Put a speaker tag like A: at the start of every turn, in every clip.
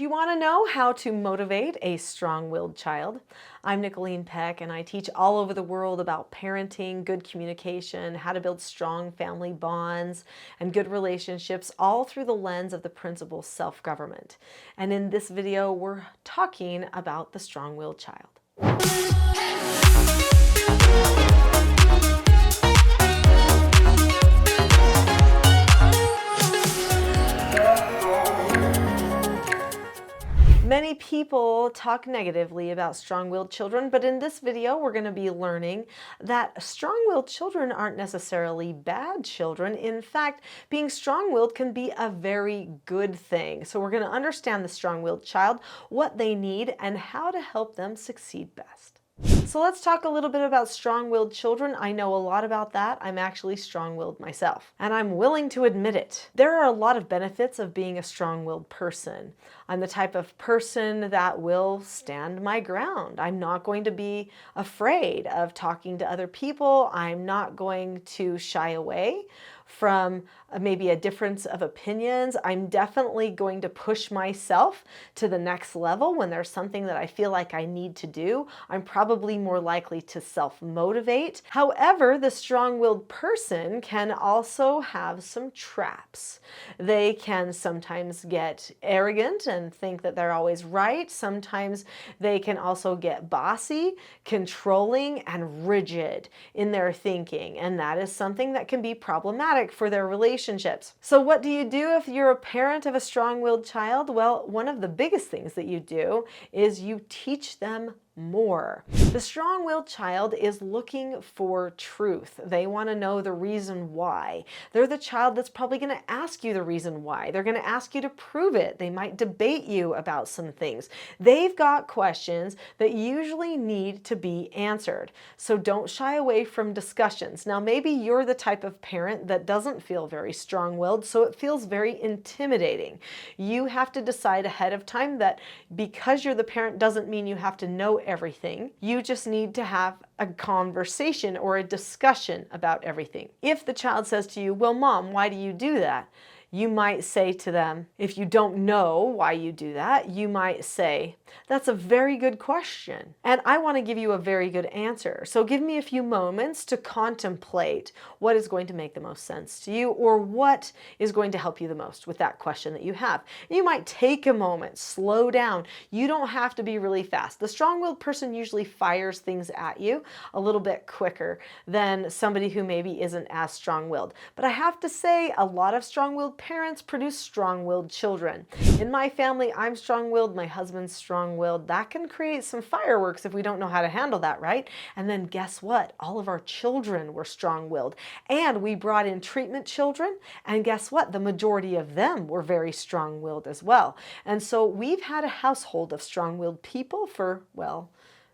A: Do you want to know how to motivate a strong-willed child? I'm Nicholeen Peck, and I teach all over the world about parenting, good communication, how to build strong family bonds, and good relationships, all through the lens of the principle self-government. And in this video, we're talking about the strong-willed child. Many people talk negatively about strong-willed children, but in this video we're going to be learning that strong-willed children aren't necessarily bad children. In fact, being strong-willed can be a very good thing. So we're going to understand the strong-willed child, what they need, and how to help them succeed best. So let's talk a little bit about strong-willed children. I know a lot about that. I'm actually strong-willed myself, and I'm willing to admit it. There are a lot of benefits of being a strong-willed person. I'm the type of person that will stand my ground. I'm not going to be afraid of talking to other people. I'm not going to shy away from maybe a difference of opinions. I'm definitely going to push myself to the next level when there's something that I feel like I need to do. I'm probably more likely to self-motivate. However, the strong-willed person can also have some traps. They can sometimes get arrogant and think that they're always right. Sometimes they can also get bossy, controlling, and rigid in their thinking, and that is something that can be problematic for their relationships. So what do you do if you're a parent of a strong-willed child? Well, one of the biggest things that you do is you teach them more. The strong-willed child is looking for truth. They want to know the reason why. They're the child that's probably going to ask you the reason why. They're going to ask you to prove it. They might debate you about some things. They've got questions that usually need to be answered. So don't shy away from discussions. Now, maybe you're the type of parent that doesn't feel very strong-willed, so it feels very intimidating. You have to decide ahead of time that because you're the parent doesn't mean you have to know everything. You just need to have a conversation or a discussion about everything. If the child says to you, "Well, Mom, why do you do that?" You might say to them, if you don't know why you do that, you might say, "That's a very good question, and I want to give you a very good answer. So give me a few moments to contemplate what is going to make the most sense to you, or what is going to help you the most with that question that you have." You might take a moment, slow down. You don't have to be really fast. The strong-willed person usually fires things at you a little bit quicker than somebody who maybe isn't as strong-willed. But I have to say, a lot of strong-willed parents produce strong-willed children. In my family, I'm strong-willed, my husband's strong-willed. That can create some fireworks if we don't know how to handle that, right? And then guess what? All of our children were strong-willed. And we brought in treatment children, and guess what? The majority of them were very strong-willed as well. And so we've had a household of strong-willed people for, well,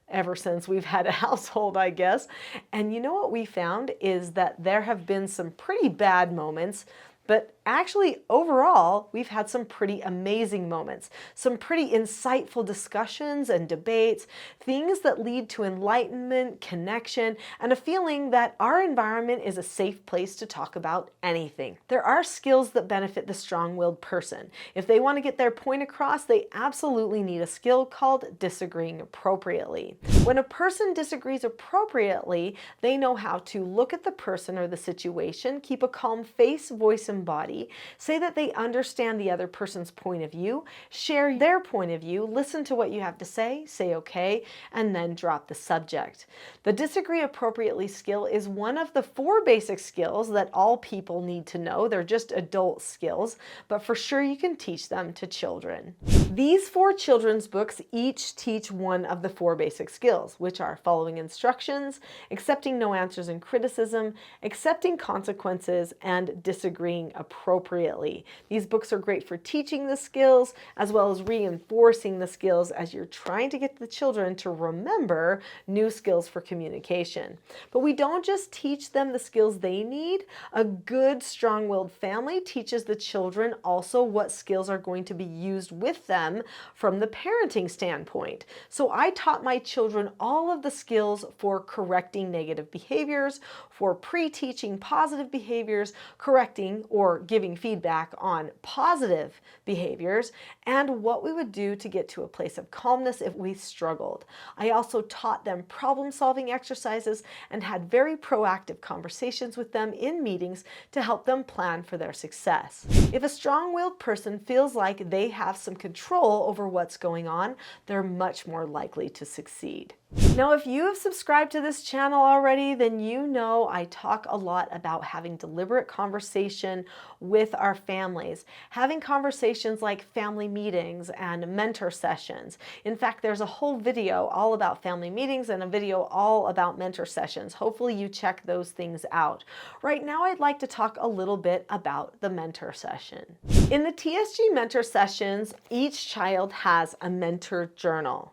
A: ever since we've had a household, I guess. And you know what we found is that there have been some pretty bad moments, but actually, overall, we've had some pretty amazing moments, some pretty insightful discussions and debates, things that lead to enlightenment, connection, and a feeling that our environment is a safe place to talk about anything. There are skills that benefit the strong-willed person. If they want to get their point across, they absolutely need a skill called disagreeing appropriately. When a person disagrees appropriately, they know how to look at the person or the situation, keep a calm face, voice, and body, say that they understand the other person's point of view, share their point of view, listen to what you have to say okay, and then drop the subject. The disagree appropriately skill is one of the 4 basic skills that all people need to know. They're just adult skills, but for sure you can teach them to children. These 4 children's books each teach one of the 4 basic skills, which are following instructions, accepting no answers and criticism, accepting consequences, and disagreeing appropriately. These books are great for teaching the skills as well as reinforcing the skills as you're trying to get the children to remember new skills for communication. But we don't just teach them the skills they need. A good strong-willed family teaches the children also what skills are going to be used with them from the parenting standpoint. So I taught my children all of the skills for correcting negative behaviors, for pre-teaching positive behaviors, correcting or giving feedback on positive behaviors, and what we would do to get to a place of calmness if we struggled. I also taught them problem-solving exercises and had very proactive conversations with them in meetings to help them plan for their success. If a strong-willed person feels like they have some control over what's going on, they're much more likely to succeed. Now, if you have subscribed to this channel already, then you know I talk a lot about having deliberate conversation with our families, having conversations like family meetings and mentor sessions. In fact, there's a whole video all about family meetings and a video all about mentor sessions. Hopefully you check those things out. Right now, I'd like to talk a little bit about the mentor session. In the TSG mentor sessions, each child has a mentor journal.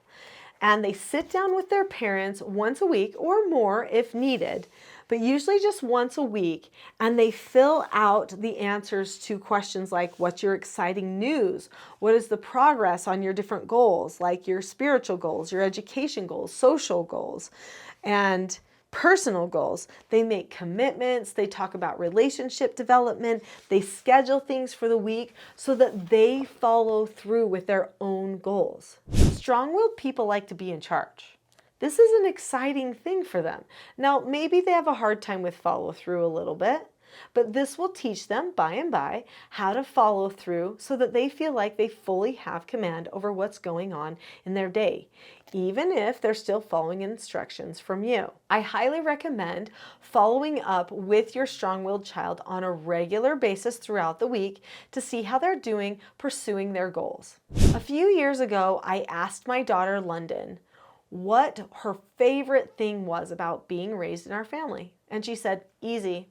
A: And they sit down with their parents once a week or more if needed, but usually just once a week, and they fill out the answers to questions like, what's your exciting news? What is the progress on your different goals, like your spiritual goals, your education goals, social goals, and personal goals. They make commitments, they talk about relationship development, they schedule things for the week so that they follow through with their own goals. Strong-willed people like to be in charge. This is an exciting thing for them. Now, maybe they have a hard time with follow through a little bit, but this will teach them by and by how to follow through so that they feel like they fully have command over what's going on in their day, even if they're still following instructions from you. I highly recommend following up with your strong-willed child on a regular basis throughout the week to see how they're doing pursuing their goals. A few years ago, I asked my daughter London what her favorite thing was about being raised in our family. And she said, easy.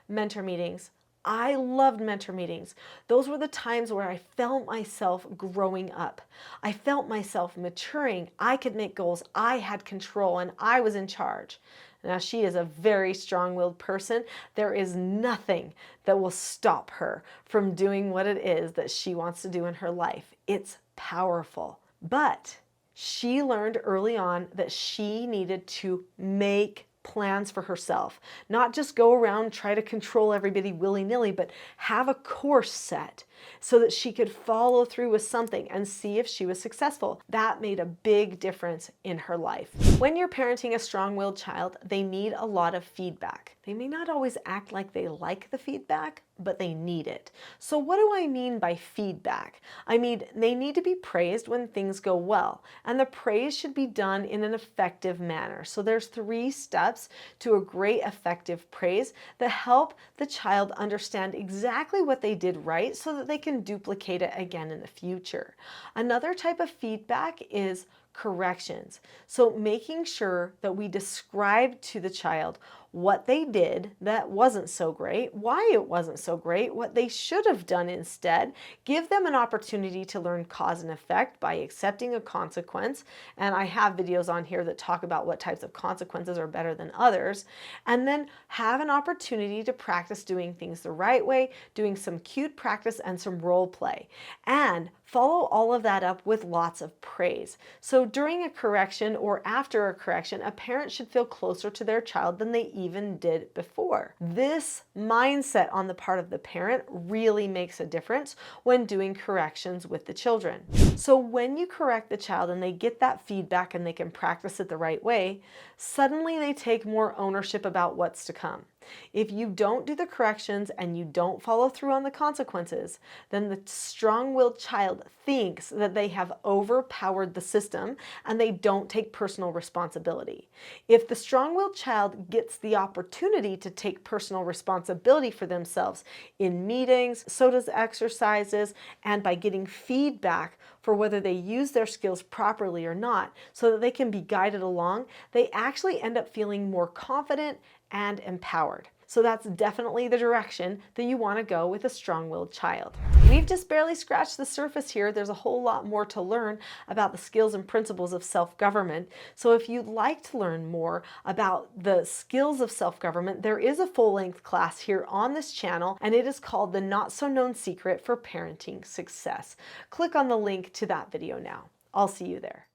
A: Mentor meetings. I loved mentor meetings. Those were the times where I felt myself growing up. I felt myself maturing. I could make goals. I had control and I was in charge. Now, she is a very strong-willed person. There is nothing that will stop her from doing what it is that she wants to do in her life. It's powerful. But she learned early on that she needed to make plans for herself, not just go around and try to control everybody willy-nilly, but have a course set so that she could follow through with something and see if she was successful. That made a big difference in her life. When you're parenting a strong-willed child, they need a lot of feedback. They may not always act like they like the feedback, but they need it. So what do I mean by feedback? I mean, they need to be praised when things go well, and the praise should be done in an effective manner. So there's 3 steps to a great effective praise that help the child understand exactly what they did right so that they can duplicate it again in the future. Another type of feedback is corrections. So making sure that we describe to the child what they did that wasn't so great, why it wasn't so great, what they should have done instead. Give them an opportunity to learn cause and effect by accepting a consequence. And I have videos on here that talk about what types of consequences are better than others. And then have an opportunity to practice doing things the right way, doing some cute practice and some role play. And follow all of that up with lots of praise. So during a correction or after a correction, a parent should feel closer to their child than they even did before. This mindset on the part of the parent really makes a difference when doing corrections with the children. So when you correct the child and they get that feedback and they can practice it the right way, suddenly they take more ownership about what's to come. If you don't do the corrections and you don't follow through on the consequences, then the strong-willed child thinks that they have overpowered the system and they don't take personal responsibility. If the strong-willed child gets the opportunity to take personal responsibility for themselves in meetings, so does exercises, and by getting feedback for whether they use their skills properly or not, so that they can be guided along, they actually end up feeling more confident and empowered. So that's definitely the direction that you want to go with a strong-willed child. We've just barely scratched the surface here. There's a whole lot more to learn about the skills and principles of self-government. So if you'd like to learn more about the skills of self-government, there is a full-length class here on this channel, and it is called The Not-So-Known Secret for Parenting Success. Click on the link to that video now. I'll see you there.